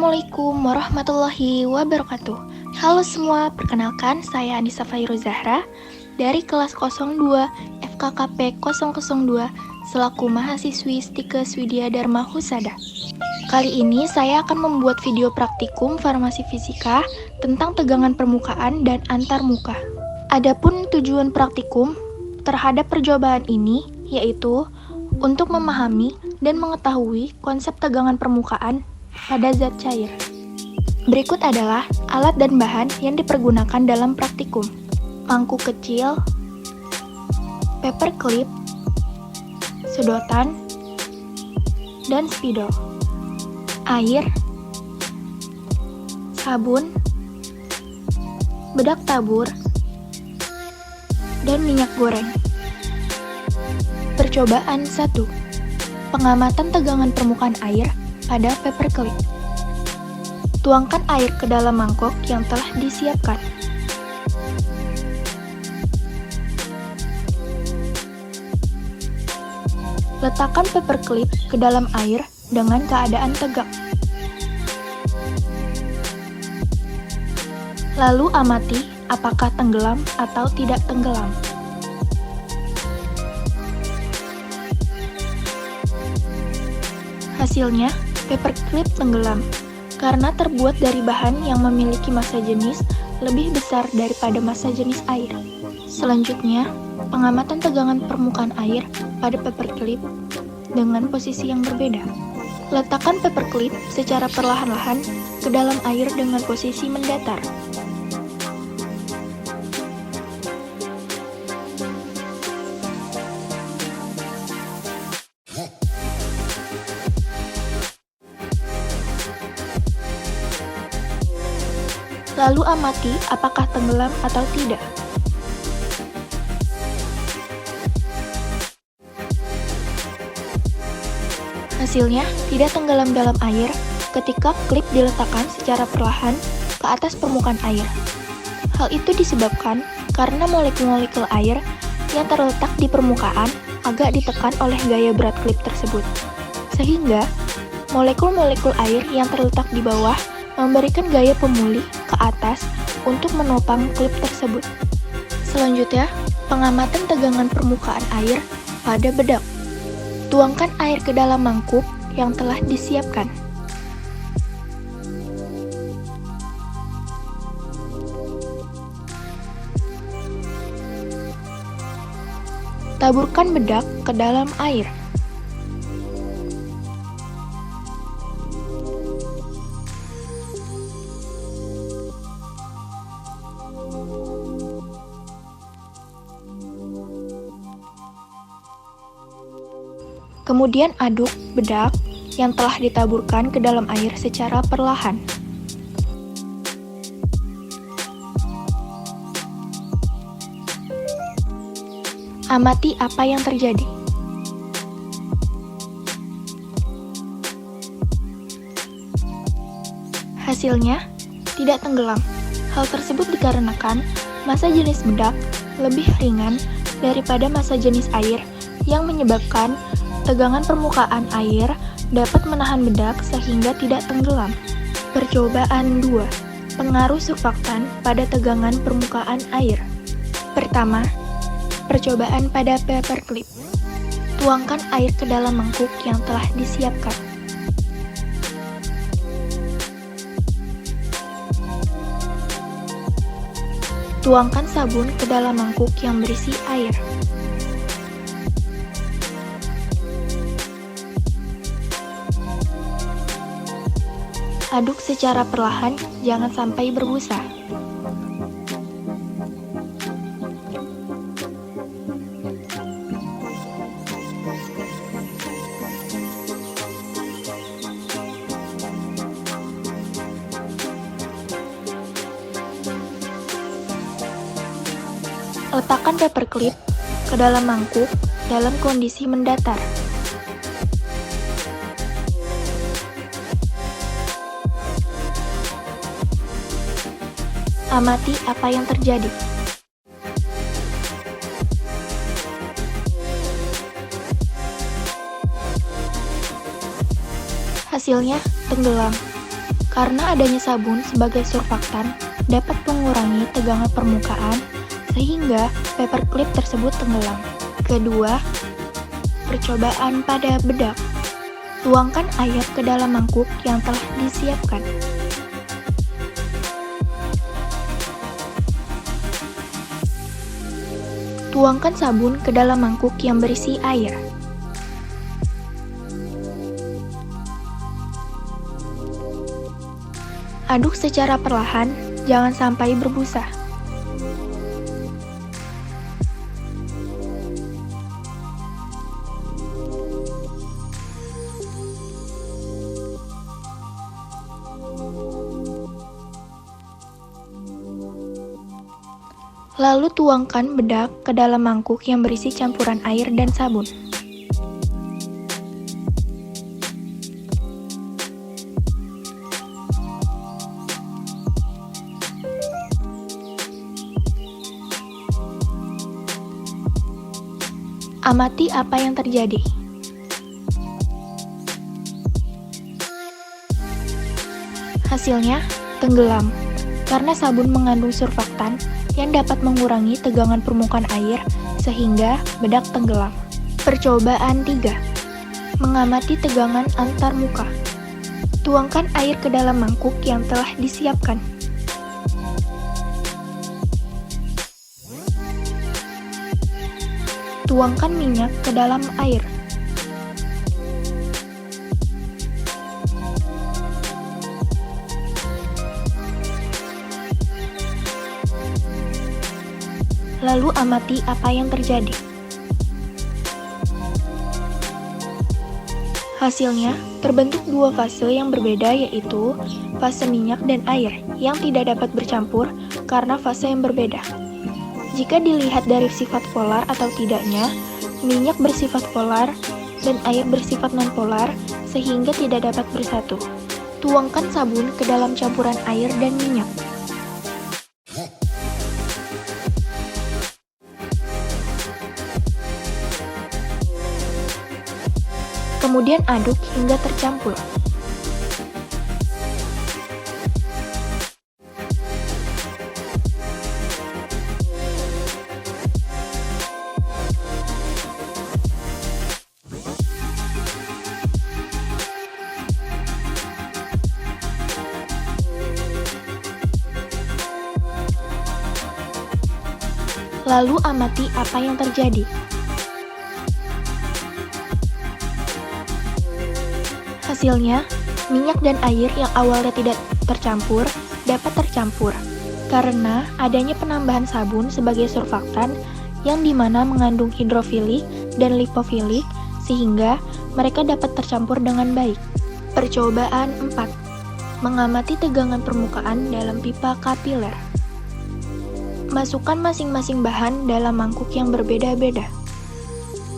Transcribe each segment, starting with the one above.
Assalamualaikum warahmatullahi wabarakatuh. Halo semua, perkenalkan saya Anissa Fairuz Zahra dari kelas 02 FKKP 002 selaku mahasiswi Stikes Widya Dharma Husada. Kali ini saya akan membuat video praktikum farmasi fisika tentang tegangan permukaan dan antarmuka. Adapun tujuan praktikum terhadap percobaan ini yaitu untuk memahami dan mengetahui konsep tegangan permukaan pada zat cair. Berikut adalah alat dan bahan yang dipergunakan dalam praktikum. Mangkuk kecil, paperclip, sedotan, dan spidol. Air, sabun, bedak tabur, dan minyak goreng. Percobaan 1. Pengamatan tegangan permukaan air pada paperclip. Tuangkan air ke dalam mangkok yang telah disiapkan. Letakkan paperclip ke dalam air dengan keadaan tegak. Lalu amati apakah tenggelam atau tidak tenggelam. Hasilnya, paperclip tenggelam karena terbuat dari bahan yang memiliki massa jenis lebih besar daripada massa jenis air. Selanjutnya, pengamatan tegangan permukaan air pada paperclip dengan posisi yang berbeda. Letakkan paperclip secara perlahan-lahan ke dalam air dengan posisi mendatar. Lalu amati apakah tenggelam atau tidak. Hasilnya, tidak tenggelam dalam air ketika klip diletakkan secara perlahan ke atas permukaan air. Hal itu disebabkan karena molekul-molekul air yang terletak di permukaan agak ditekan oleh gaya berat klip tersebut. Sehingga, molekul-molekul air yang terletak di bawah memberikan gaya pemulih ke atas untuk menopang klip tersebut. Selanjutnya, pengamatan tegangan permukaan air pada bedak. Tuangkan air ke dalam mangkuk yang telah disiapkan. Taburkan bedak ke dalam air. Kemudian aduk bedak yang telah ditaburkan ke dalam air secara perlahan. Amati apa yang terjadi. Hasilnya, tidak tenggelam. Hal tersebut dikarenakan massa jenis bedak lebih ringan daripada massa jenis air yang menyebabkan tegangan permukaan air dapat menahan bedak sehingga tidak tenggelam. Percobaan 2. Pengaruh surfaktan pada tegangan permukaan air. Pertama, percobaan pada paperclip. Tuangkan air ke dalam mangkuk yang telah disiapkan. Tuangkan sabun ke dalam mangkuk yang berisi air. Aduk secara perlahan, jangan sampai berbusa. Letakkan paperclip ke dalam mangkuk dalam kondisi mendatar. Amati apa yang terjadi. Hasilnya tenggelam Karena adanya sabun sebagai surfaktan dapat mengurangi tegangan permukaan sehingga paperclip tersebut tenggelam. Kedua, percobaan pada bedak. Tuangkan air ke dalam mangkuk yang telah disiapkan. Tuangkan sabun ke dalam mangkuk yang berisi air. Aduk secara perlahan, jangan sampai berbusa. Lalu tuangkan bedak ke dalam mangkuk yang berisi campuran air dan sabun. Amati apa yang terjadi. Hasilnya, tenggelam, karena sabun mengandung surfaktan yang dapat mengurangi tegangan permukaan air sehingga bedak tenggelam. Percobaan 3. Mengamati tegangan antar muka. Tuangkan air ke dalam mangkuk yang telah disiapkan. Tuangkan minyak ke dalam air. Lalu amati apa yang terjadi. Hasilnya, terbentuk dua fase yang berbeda, yaitu fase minyak dan air yang tidak dapat bercampur karena fase yang berbeda. Jika dilihat dari sifat polar atau tidaknya, minyak bersifat polar dan air bersifat nonpolar sehingga tidak dapat bersatu. Tuangkan sabun ke dalam campuran air dan minyak. Kemudian aduk hingga tercampur. Lalu amati apa yang terjadi. Hasilnya, minyak dan air yang awalnya tidak tercampur dapat tercampur karena adanya penambahan sabun sebagai surfaktan yang dimana mengandung hidrofilik dan lipofilik sehingga mereka dapat tercampur dengan baik. Percobaan 4. Mengamati tegangan permukaan dalam pipa kapiler. Masukkan masing-masing bahan dalam mangkuk yang berbeda-beda.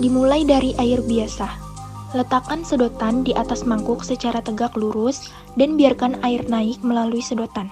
Dimulai dari air biasa. Letakkan sedotan di atas mangkuk secara tegak lurus dan biarkan air naik melalui sedotan.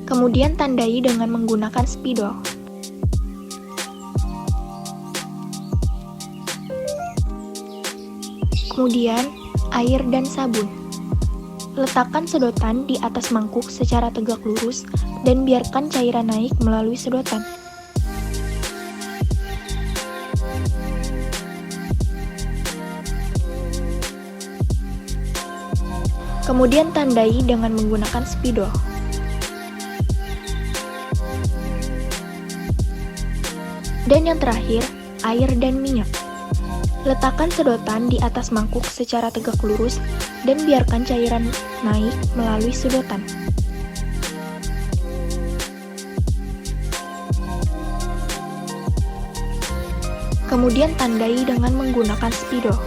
Kemudian tandai dengan menggunakan spidol. Kemudian, air dan sabun. Letakkan sedotan di atas mangkuk secara tegak lurus dan biarkan cairan naik melalui sedotan. Kemudian tandai dengan menggunakan spidol. Dan yang terakhir, air dan minyak. Letakkan sedotan di atas mangkuk secara tegak lurus dan biarkan cairan naik melalui sedotan. Kemudian tandai dengan menggunakan spidol.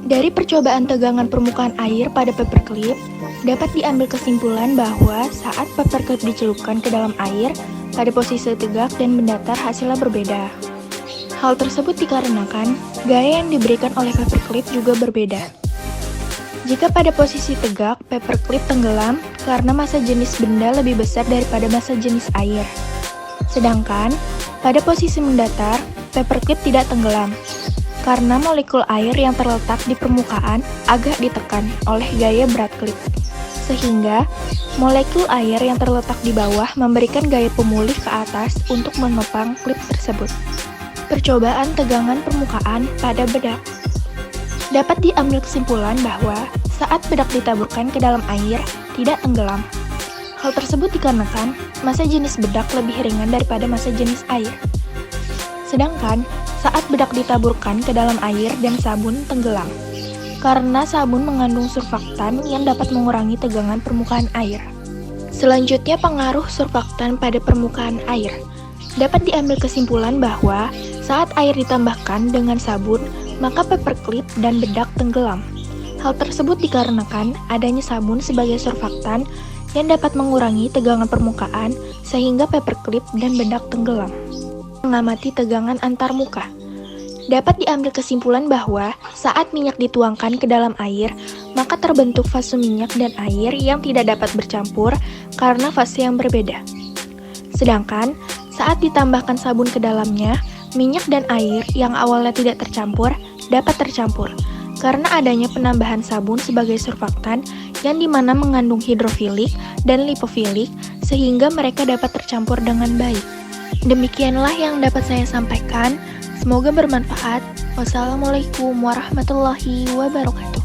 Dari percobaan tegangan permukaan air pada paperclip, dapat diambil kesimpulan bahwa saat paperclip dicelupkan ke dalam air, pada posisi tegak dan mendatar hasilnya berbeda. Hal tersebut dikarenakan gaya yang diberikan oleh paperclip juga berbeda. Jika pada posisi tegak, paperclip tenggelam karena massa jenis benda lebih besar daripada massa jenis air. Sedangkan, pada posisi mendatar, paperclip tidak tenggelam, karena molekul air yang terletak di permukaan agak ditekan oleh gaya berat klip. Sehingga, molekul air yang terletak di bawah memberikan gaya pemulih ke atas untuk menopang klip tersebut. Percobaan tegangan permukaan pada bedak. Dapat diambil kesimpulan bahwa saat bedak ditaburkan ke dalam air, tidak tenggelam. Hal tersebut dikarenakan massa jenis bedak lebih ringan daripada massa jenis air. Sedangkan, saat bedak ditaburkan ke dalam air dan sabun tenggelam, karena sabun mengandung surfaktan yang dapat mengurangi tegangan permukaan air. Selanjutnya, pengaruh surfaktan pada permukaan air. Dapat diambil kesimpulan bahwa saat air ditambahkan dengan sabun, maka paperclip dan bedak tenggelam. Hal tersebut dikarenakan adanya sabun sebagai surfaktan yang dapat mengurangi tegangan permukaan sehingga paperclip dan bedak tenggelam. Mengamati tegangan antar muka. Dapat diambil kesimpulan bahwa saat minyak dituangkan ke dalam air, maka terbentuk fase minyak dan air yang tidak dapat bercampur karena fase yang berbeda. Sedangkan, saat ditambahkan sabun ke dalamnya, minyak dan air yang awalnya tidak tercampur dapat tercampur karena adanya penambahan sabun sebagai surfaktan yang dimana mengandung hidrofilik dan lipofilik sehingga mereka dapat tercampur dengan baik. Demikianlah yang dapat saya sampaikan. Semoga bermanfaat. Wassalamualaikum warahmatullahi wabarakatuh.